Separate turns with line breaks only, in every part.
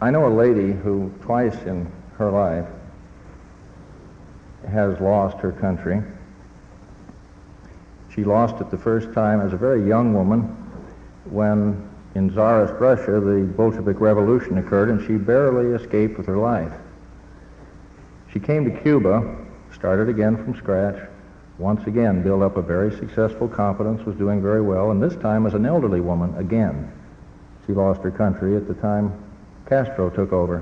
I know a lady who twice in her life has lost her country. She lost it the first time as a very young woman when in Tsarist Russia the Bolshevik Revolution occurred, and she barely escaped with her life. She came to Cuba, started again from scratch, once again built up a very successful competence, was doing very well, and this time as an elderly woman again. She lost her country at the time Castro took over.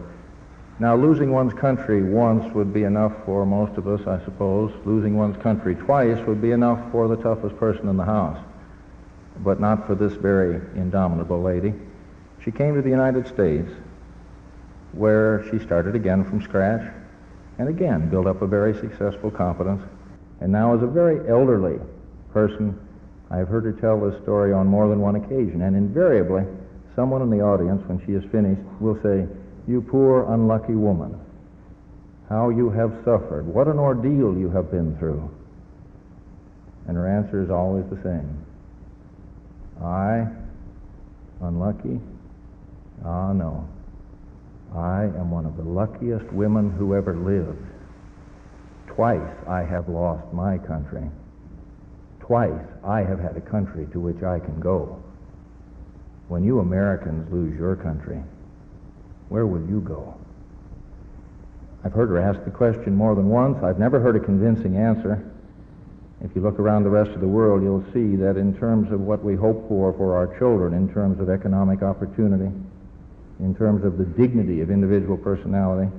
Now, losing one's country once would be enough for most of us, I suppose. Losing one's country twice would be enough for the toughest person in the house, but not for this very indomitable lady. She came to the United States, where she started again from scratch, and again built up a very successful competence, and now as a very elderly person, I've heard her tell this story on more than one occasion, and invariably, someone in the audience, when she is finished, will say, "You poor, unlucky woman, how you have suffered. What an ordeal you have been through." And her answer is always the same. I, unlucky? Ah, no. I am one of the luckiest women who ever lived. Twice I have lost my country. Twice I have had a country to which I can go. When you Americans lose your country, where will you go? I've heard her ask the question more than once. I've never heard a convincing answer. If you look around the rest of the world, you'll see that in terms of what we hope for our children, in terms of economic opportunity, in terms of the dignity of individual personality,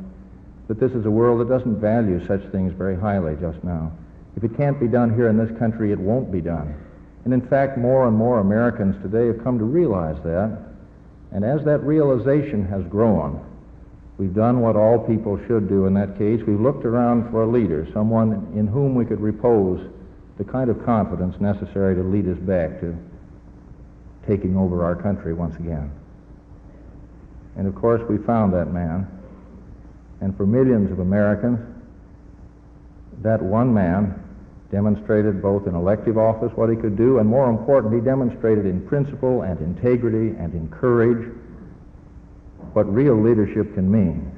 that this is a world that doesn't value such things very highly just now. If it can't be done here in this country, it won't be done. And in fact, more and more Americans today have come to realize that. And as that realization has grown, we've done what all people should do in that case. We've looked around for a leader, someone in whom we could repose the kind of confidence necessary to lead us back to taking over our country once again. And of course, we found that man. And for millions of Americans, that one man demonstrated both in elective office what he could do, and more important, he demonstrated in principle and integrity and in courage what real leadership can mean.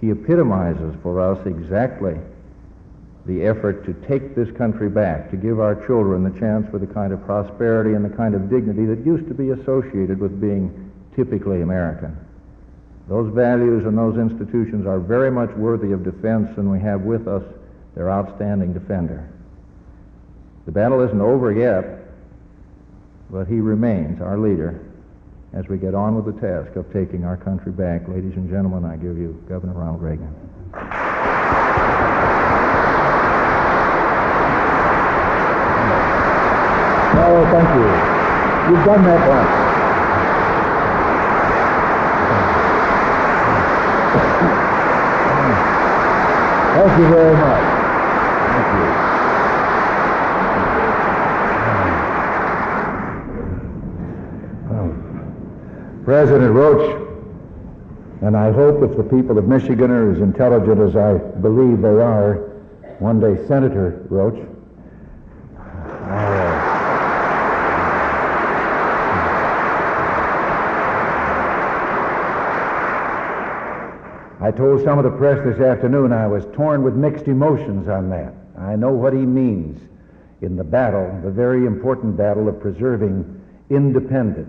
He epitomizes for us exactly the effort to take this country back, to give our children the chance for the kind of prosperity and the kind of dignity that used to be associated with being typically American. Those values and those institutions are very much worthy of defense, and we have with us their outstanding defender. The battle isn't over yet, but he remains our leader as we get on with the task of taking our country back. Ladies and gentlemen, I give you Governor Ronald Reagan.
Oh, thank you. You've done that once. Thank you very much. Thank you. President Roach, and I hope if the people of Michigan are as intelligent as I believe they are, one day Senator Roach, I told some of the press this afternoon I was torn with mixed emotions on that. I know what he means in the battle, the very important battle of preserving independent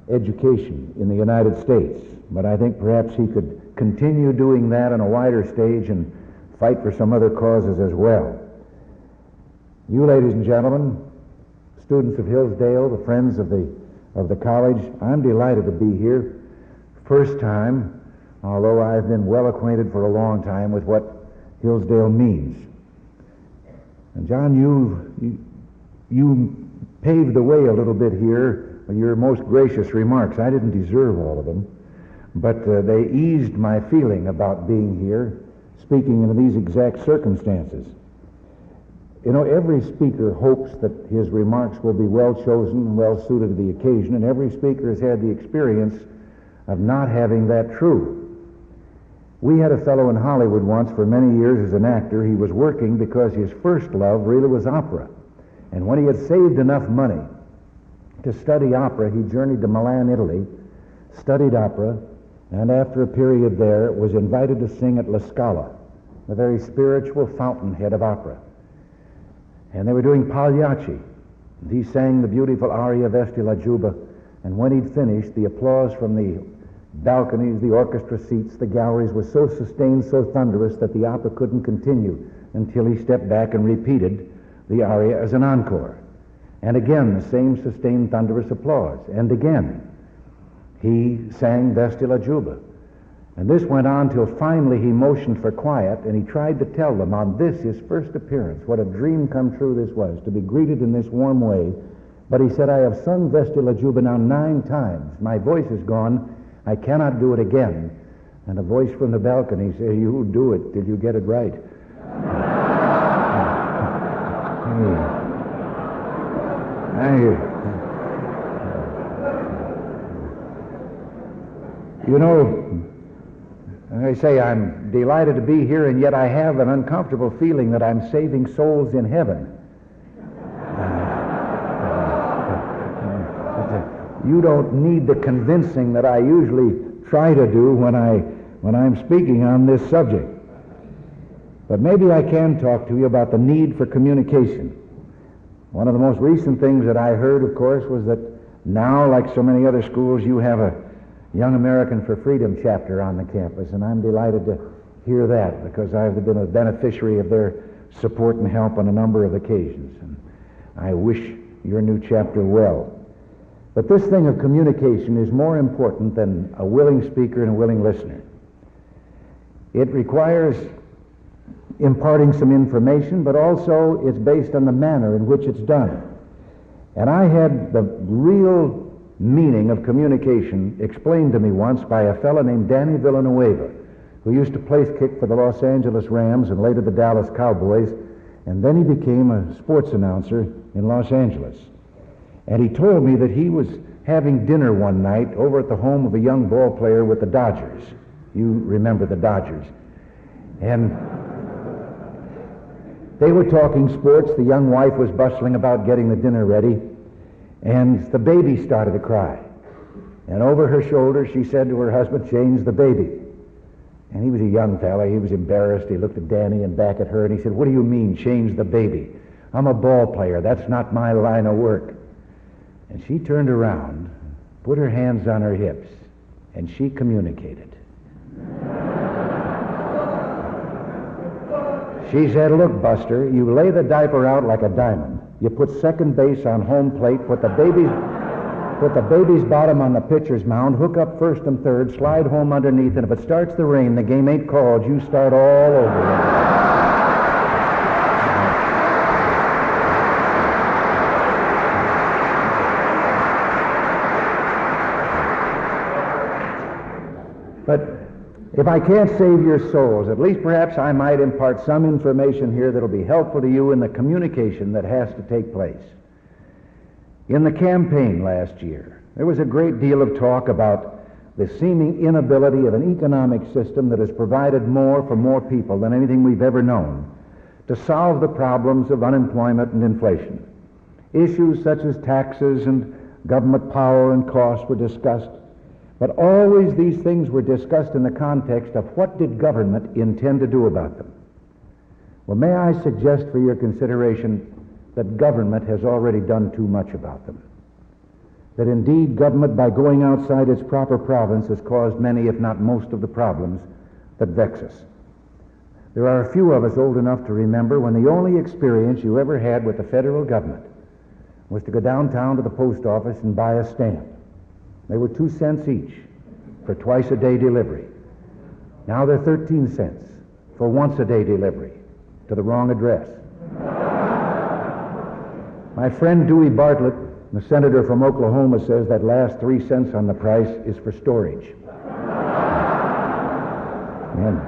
education in the United States. But I think perhaps he could continue doing that on a wider stage and fight for some other causes as well. You, ladies and gentlemen, students of Hillsdale, the friends of the college, I'm delighted to be here. First time, although I've been well acquainted for a long time with what Hillsdale means. And John, you paved the way a little bit here with your most gracious remarks. I didn't deserve all of them, but they eased my feeling about being here, speaking in these exact circumstances. You know, every speaker hopes that his remarks will be well chosen and well suited to the occasion, and every speaker has had the experience of not having that true. We had a fellow in Hollywood once for many years as an actor. He was working because his first love really was opera. And when he had saved enough money to study opera, he journeyed to Milan, Italy, studied opera, and after a period there was invited to sing at La Scala, the very spiritual fountainhead of opera. And they were doing Pagliacci. And he sang the beautiful aria Vesti la Giubba, and when he'd finished, the applause from the balconies, the orchestra seats, the galleries was so sustained, so thunderous, that the opera couldn't continue until he stepped back and repeated the aria as an encore. And again, the same sustained, thunderous applause. And again, he sang Vesti la Giubba. And this went on till finally he motioned for quiet, and he tried to tell them on this, his first appearance, what a dream come true this was, to be greeted in this warm way. But he said, I have sung Vesti la Giubba now 9 times. My voice is gone. I cannot do it again. And a voice from the balcony said, you'll do it till you get it right. You know, I say I'm delighted to be here, and yet I have an uncomfortable feeling that I'm saving souls in heaven. You don't need the convincing that I usually try to do when I'm speaking on this subject. But maybe I can talk to you about the need for communication. One of the most recent things that I heard, of course, was that now, like so many other schools, you have a Young American for Freedom chapter on the campus, and I'm delighted to hear that because I've been a beneficiary of their support and help on a number of occasions, and I wish your new chapter well. But this thing of communication is more important than a willing speaker and a willing listener. It requires imparting some information, but also it's based on the manner in which it's done. And I had the real meaning of communication explained to me once by a fellow named Danny Villanueva, who used to place kick for the Los Angeles Rams and later the Dallas Cowboys, and then he became a sports announcer in Los Angeles. And he told me that he was having dinner one night over at the home of a young ball player with the Dodgers. You remember the Dodgers. And they were talking sports. The young wife was bustling about getting the dinner ready, and the baby started to cry. And over her shoulder, she said to her husband, change the baby. And he was a young fella. He was embarrassed. He looked at Danny and back at her, and he said, what do you mean, change the baby? I'm a ball player. That's not my line of work. And she turned around, put her hands on her hips, and she communicated. She said, look, Buster, you lay the diaper out like a diamond. You put second base on home plate, put the baby's bottom on the pitcher's mound, hook up first and third, slide home underneath, and if it starts to rain, the game ain't called. You start all over again. But if I can't save your souls, at least perhaps I might impart some information here that'll be helpful to you in the communication that has to take place. In the campaign last year, there was a great deal of talk about the seeming inability of an economic system that has provided more for more people than anything we've ever known to solve the problems of unemployment and inflation. Issues such as taxes and government power and costs were discussed. But always these things were discussed in the context of what did government intend to do about them. Well, may I suggest for your consideration that government has already done too much about them. That indeed government, by going outside its proper province, has caused many, if not most, of the problems that vex us. There are a few of us old enough to remember when the only experience you ever had with the federal government was to go downtown to the post office and buy a stamp. They were 2 cents each for twice-a-day delivery. Now they're 13 cents for once-a-day delivery to the wrong address. My friend Dewey Bartlett, the senator from Oklahoma, says that last 3 cents on the price is for storage. And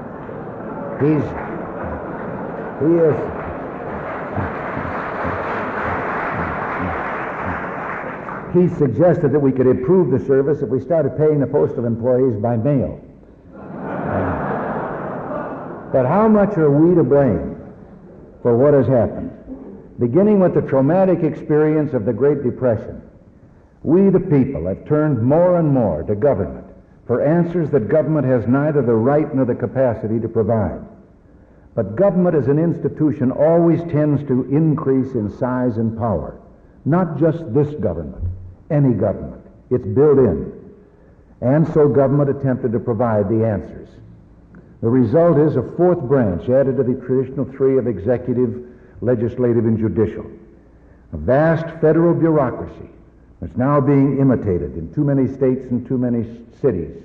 he suggested that we could improve the service if we started paying the postal employees by mail. But how much are we to blame for what has happened? Beginning with the traumatic experience of the Great Depression, we the people have turned more and more to government for answers that government has neither the right nor the capacity to provide. But government as an institution always tends to increase in size and power. Not just this government, any government. It's built in. And so government attempted to provide the answers. The result is a fourth branch added to the traditional three of executive, legislative, and judicial. A vast federal bureaucracy that's now being imitated in too many states and too many cities.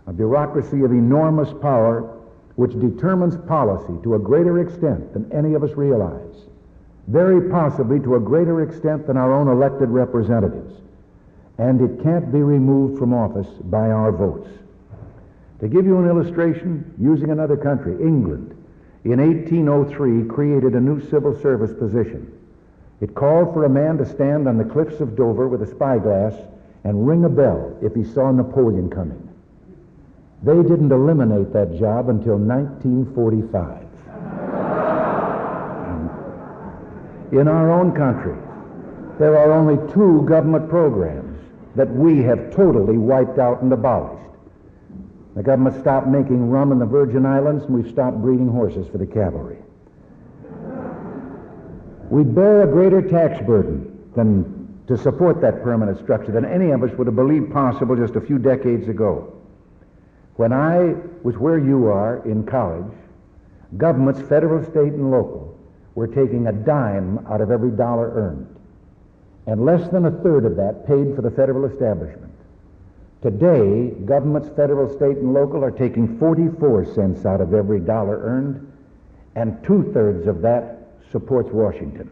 A bureaucracy of enormous power which determines policy to a greater extent than any of us realize, very possibly to a greater extent than our own elected representatives. And it can't be removed from office by our votes. To give you an illustration, using another country, England, in 1803 created a new civil service position. It called for a man to stand on the cliffs of Dover with a spyglass and ring a bell if he saw Napoleon coming. They didn't eliminate that job until 1945. In our own country, there are only 2 government programs that we have totally wiped out and abolished. The government stopped making rum in the Virgin Islands, and we've stopped breeding horses for the cavalry. We bear a greater tax burden to support that permanent structure than any of us would have believed possible just a few decades ago. When I was where you are in college, governments, federal, state, and local, were taking a dime out of every dollar earned, and less than a third of that paid for the federal establishment. Today, governments, federal, state, and local, are taking 44 cents out of every dollar earned, and 2/3 of that supports Washington.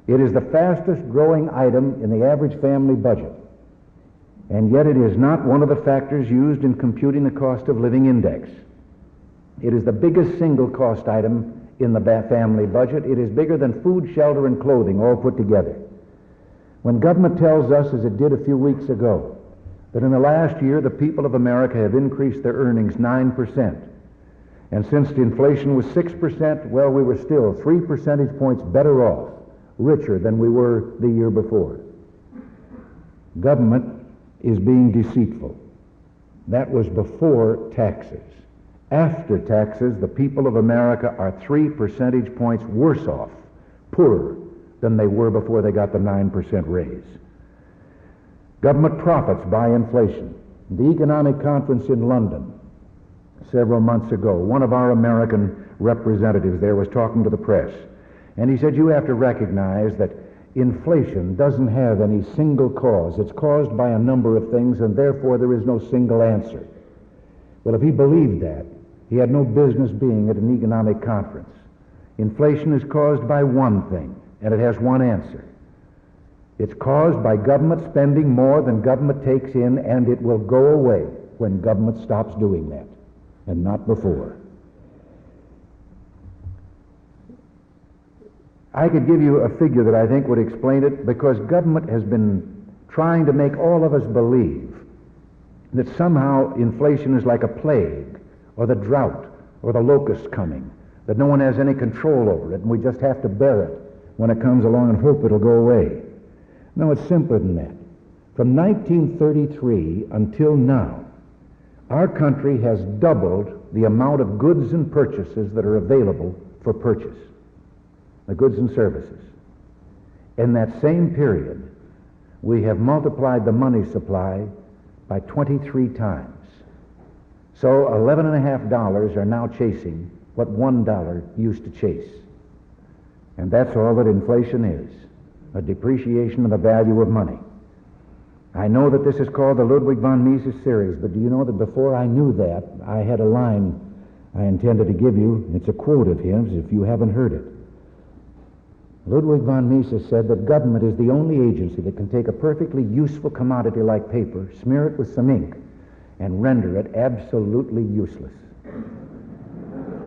It is the fastest growing item in the average family budget, and yet it is not one of the factors used in computing the cost of living index. It is the biggest single cost item in the family budget. It is bigger than food, shelter, and clothing all put together. When government tells us, as it did a few weeks ago, that in the last year the people of America have increased their earnings 9%, and since the inflation was 6%, well, we were still 3 percentage points better off, richer than we were the year before. Government is being deceitful. That was before taxes. After taxes, the people of America are 3 percentage points worse off, poorer, than they were before they got the 9% raise. Government profits by inflation. The economic conference in London several months ago, one of our American representatives there was talking to the press, and he said, you have to recognize that inflation doesn't have any single cause. It's caused by a number of things, and therefore there is no single answer. Well, if he believed that, he had no business being at an economic conference. Inflation is caused by one thing, and it has one answer. It's caused by government spending more than government takes in, and it will go away when government stops doing that, and not before. I could give you a figure that I think would explain it, because government has been trying to make all of us believe that somehow inflation is like a plague, or the drought, or the locusts coming, that no one has any control over it, and we just have to bear it when it comes along and hope it'll go away. No, it's simpler than that. From 1933 until now, our country has doubled the amount of goods and purchases that are available for purchase, the goods and services. In that same period, we have multiplied the money supply by 23 times. So $11.50 are now chasing what $1 used to chase. And that's all that inflation is, a depreciation of the value of money. I know that this is called the Ludwig von Mises series, but do you know that before I knew that, I had a line I intended to give you. It's a quote of his, if you haven't heard it. Ludwig von Mises said that government is the only agency that can take a perfectly useful commodity like paper, smear it with some ink, and render it absolutely useless.